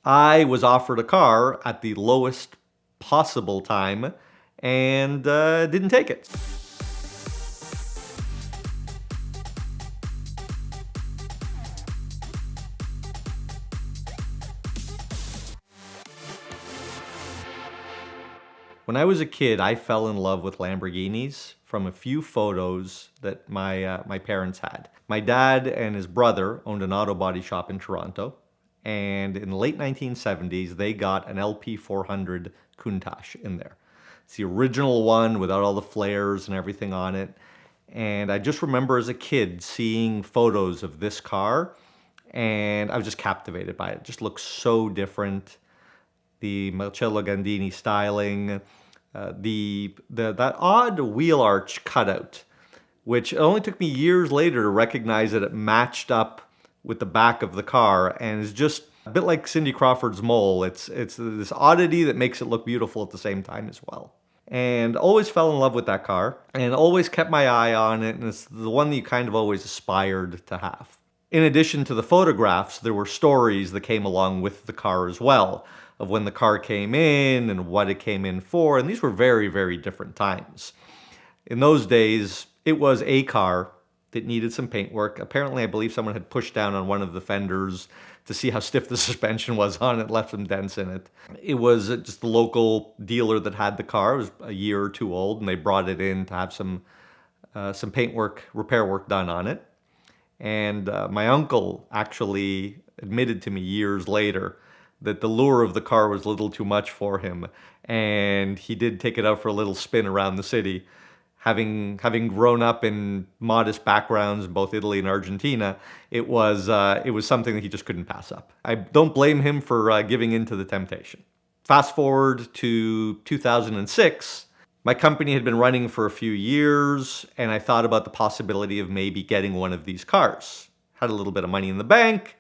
I was offered a car at the lowest possible time and didn't take it. When I was a kid, I fell in love with Lamborghinis from a few photos that my parents had. My dad and his brother owned an auto body shop in Toronto, and in the late 1970s, they got an LP 400 Countach in there. It's the original one without all the flares and everything on it. And I just remember as a kid seeing photos of this car, and I was just captivated by it. It just looks so different. The Marcello Gandini styling, that odd wheel arch cutout, which it only took me years later to recognize that it matched up with the back of the car and is just a bit like Cindy Crawford's mole. It's this oddity that makes it look beautiful at the same time as well. And always fell in love with that car and always kept my eye on it, and it's the one that you kind of always aspired to have. In addition to the photographs, there were stories that came along with the car as well, of when the car came in and what it came in for, and these were very, very different times. In those days, it was a car that needed some paint work. Apparently, I believe someone had pushed down on one of the fenders to see how stiff the suspension was on it, left some dents in it. It was just the local dealer that had the car. It was a year or two old, and they brought it in to have some paint work, repair work done on it. And my uncle actually admitted to me years later that the lure of the car was a little too much for him, and he did take it out for a little spin around the city. Having grown up in modest backgrounds in both Italy and Argentina, it was something that he just couldn't pass up. I don't blame him for giving in to the temptation. Fast forward to 2006. My company had been running for a few years, and I thought about the possibility of maybe getting one of these cars. Had a little bit of money in the bank,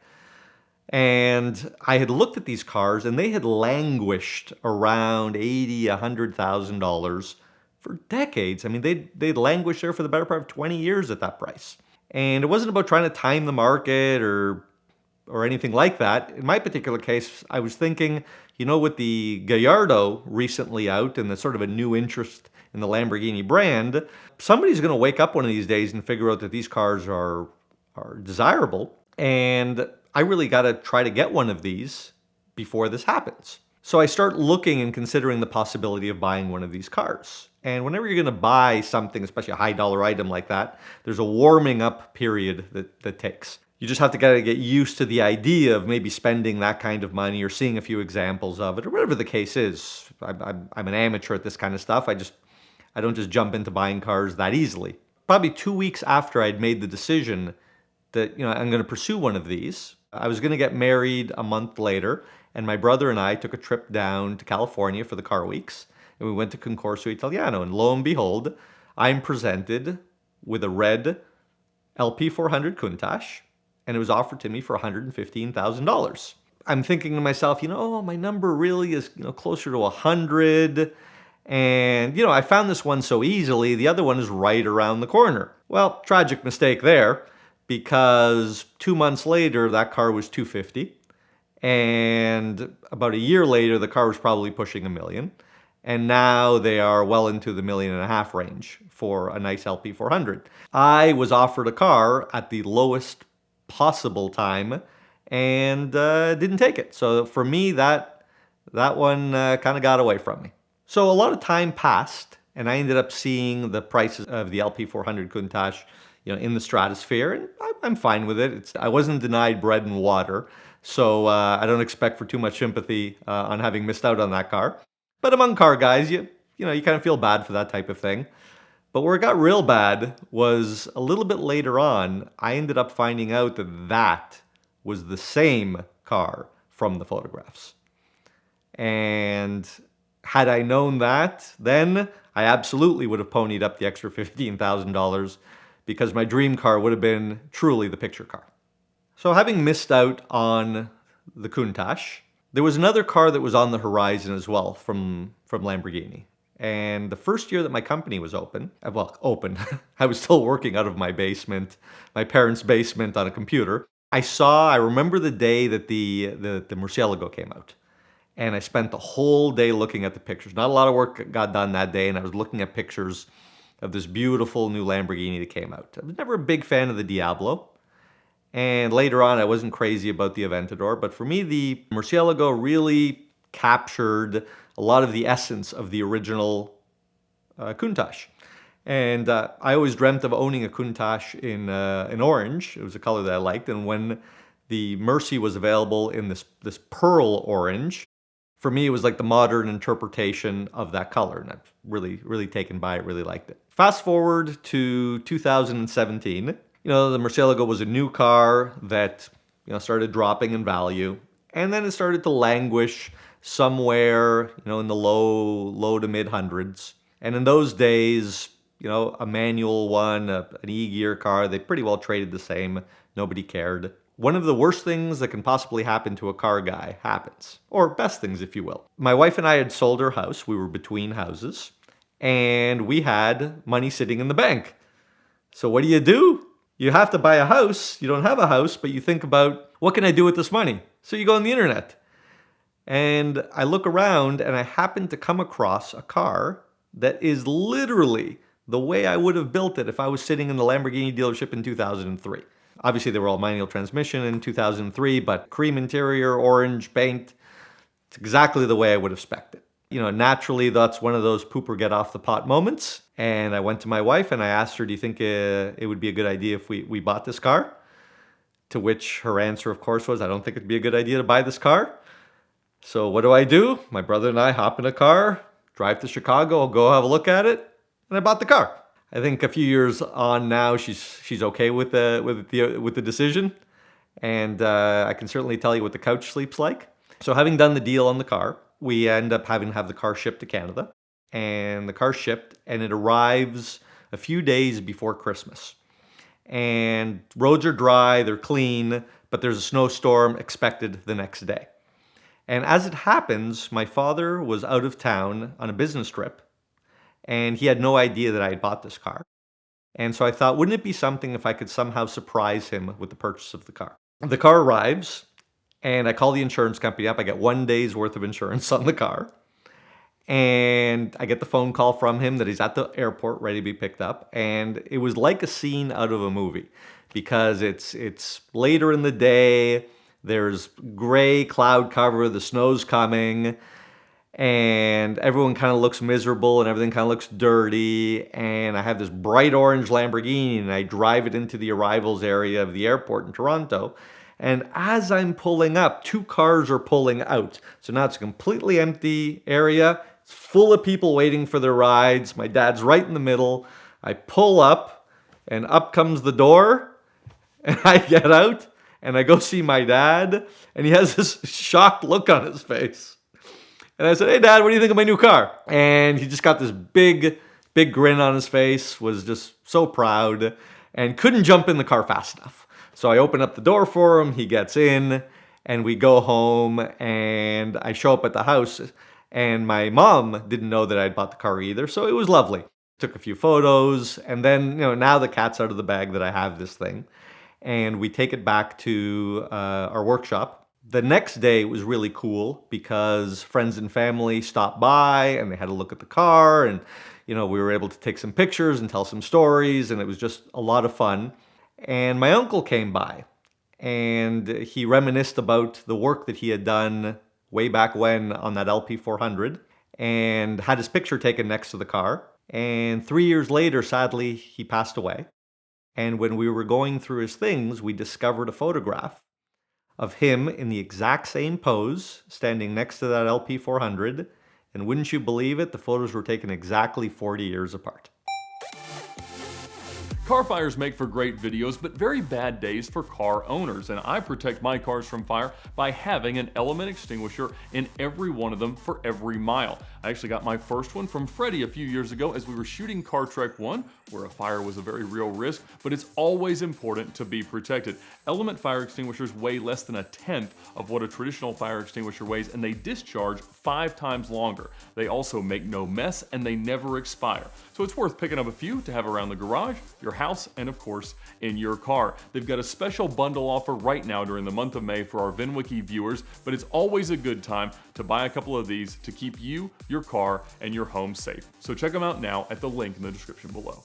and I had looked at these cars, and they had languished around $80,000, $100,000 for decades. I mean, they'd languished there for the better part of 20 years at that price. And it wasn't about trying to time the market or anything like that. In my particular case, I was thinking, with the Gallardo recently out and the sort of a new interest in the Lamborghini brand, somebody's going to wake up one of these days and figure out that these cars are desirable. And I really got to try to get one of these before this happens. So I start looking and considering the possibility of buying one of these cars. And whenever you're going to buy something, especially a high dollar item like that, there's a warming up period that takes. You just have to kind of get used to the idea of maybe spending that kind of money or seeing a few examples of it or whatever the case is. I'm an amateur at this kind of stuff. I don't just jump into buying cars that easily. Probably 2 weeks after I'd made the decision that I'm going to pursue one of these, I was going to get married a month later, and my brother and I took a trip down to California for the car weeks, and we went to Concorso Italiano, and lo and behold, I'm presented with a red LP 400 Countach, and it was offered to me for $115,000. I'm thinking to myself, my number really is closer to 100, and I found this one so easily. The other one is right around the corner. Well, tragic mistake there, because 2 months later that car was 250, and about a year later the car was probably pushing $1 million, and now they are well into the $1.5 million range for a nice LP 400. I was offered a car at the lowest possible time and didn't take it. So for me, that one kind of got away from me. So a lot of time passed, and I ended up seeing the prices of the LP 400 Countach, in the stratosphere, and I'm fine with it. I wasn't denied bread and water, so I don't expect for too much sympathy on having missed out on that car. But among car guys, you kind of feel bad for that type of thing. But where it got real bad was a little bit later on. I ended up finding out that was the same car from the photographs. And had I known that, then I absolutely would have ponied up the extra $15,000, because my dream car would have been truly the picture car. So having missed out on the Countach, there was another car that was on the horizon as well from Lamborghini. And the first year that my company was open, I was still working out of my basement, my parents' basement on a computer. I remember the day that the Murcielago came out. And I spent the whole day looking at the pictures. Not a lot of work got done that day, and I was looking at pictures of this beautiful new Lamborghini that came out. I was never a big fan of the Diablo, and later on I wasn't crazy about the Aventador, but for me the Murcielago really captured a lot of the essence of the original Countach. And I always dreamt of owning a Countach in orange. It was a color that I liked, and when the Mercy was available in this pearl orange, for me, it was like the modern interpretation of that color, and I'm really taken by it, really liked it. Fast forward to 2017, the Murcielago was a new car that, started dropping in value, and then it started to languish somewhere, in the low to mid hundreds. And in those days, a manual one, an E-gear car, they pretty well traded the same. Nobody cared. One of the worst things that can possibly happen to a car guy happens, or best things, if you will. My wife and I had sold our house. We were between houses, and we had money sitting in the bank. So what do? You have to buy a house. You don't have a house, but you think about, what can I do with this money? So you go on the internet. And I look around, and I happen to come across a car that is literally the way I would have built it if I was sitting in the Lamborghini dealership in 2003. Obviously, they were all manual transmission in 2003, but cream interior, orange paint. It's exactly the way I would have spec'd it. Naturally, that's one of those poop or get off the pot moments. And I went to my wife and I asked her, do you think it would be a good idea if we bought this car? To which her answer, of course, was, I don't think it'd be a good idea to buy this car. So what do? My brother and I hop in a car, drive to Chicago, I'll go have a look at it, and I bought the car. I think a few years on now, she's okay with the decision, and I can certainly tell you what the couch sleeps like. So having done the deal on the car, we end up having to have the car shipped to Canada, and the car shipped, and it arrives a few days before Christmas. And roads are dry, they're clean, but there's a snowstorm expected the next day. And as it happens, my father was out of town on a business trip, and he had no idea that I had bought this car. And so I thought, wouldn't it be something if I could somehow surprise him with the purchase of the car? The car arrives, and I call the insurance company up. I get 1 day's worth of insurance on the car. And I get the phone call from him that he's at the airport ready to be picked up. And it was like a scene out of a movie, because it's later in the day, there's gray cloud cover, the snow's coming, and everyone kind of looks miserable and everything kind of looks dirty. And I have this bright orange Lamborghini, and I drive it into the arrivals area of the airport in Toronto. And as I'm pulling up, 2 cars are pulling out. So now it's a completely empty area. It's full of people waiting for their rides. My dad's right in the middle. I pull up, and up comes the door, and I get out, and I go see my dad, and he has this shocked look on his face. And I said, hey, Dad, what do you think of my new car? And he just got this big grin on his face, was just so proud, and couldn't jump in the car fast enough. So I open up the door for him, he gets in, and we go home, and I show up at the house, and my mom didn't know that I'd bought the car either, so it was lovely. Took a few photos, and then, now the cat's out of the bag that I have this thing, and we take it back to our workshop. The next day was really cool because friends and family stopped by and they had a look at the car, and we were able to take some pictures and tell some stories, and it was just a lot of fun. And my uncle came by, and he reminisced about the work that he had done way back when on that LP400, and had his picture taken next to the car. And 3 years later, sadly, he passed away. And when we were going through his things, we discovered a photograph of him in the exact same pose, standing next to that LP400. And wouldn't you believe it, the photos were taken exactly 40 years apart. Car fires make for great videos, but very bad days for car owners, and I protect my cars from fire by having an element extinguisher in every one of them for every mile. I actually got my first one from Freddie a few years ago as we were shooting Car Trek 1, where a fire was a very real risk, but it's always important to be protected. Element fire extinguishers weigh less than 1/10 of what a traditional fire extinguisher weighs, and they discharge 5 times longer. They also make no mess, and they never expire. So it's worth picking up a few to have around the garage, your house and, of course, in your car. They've got a special bundle offer right now during the month of May for our VINwiki viewers, but it's always a good time to buy a couple of these to keep you, your car, and your home safe. So check them out now at the link in the description below.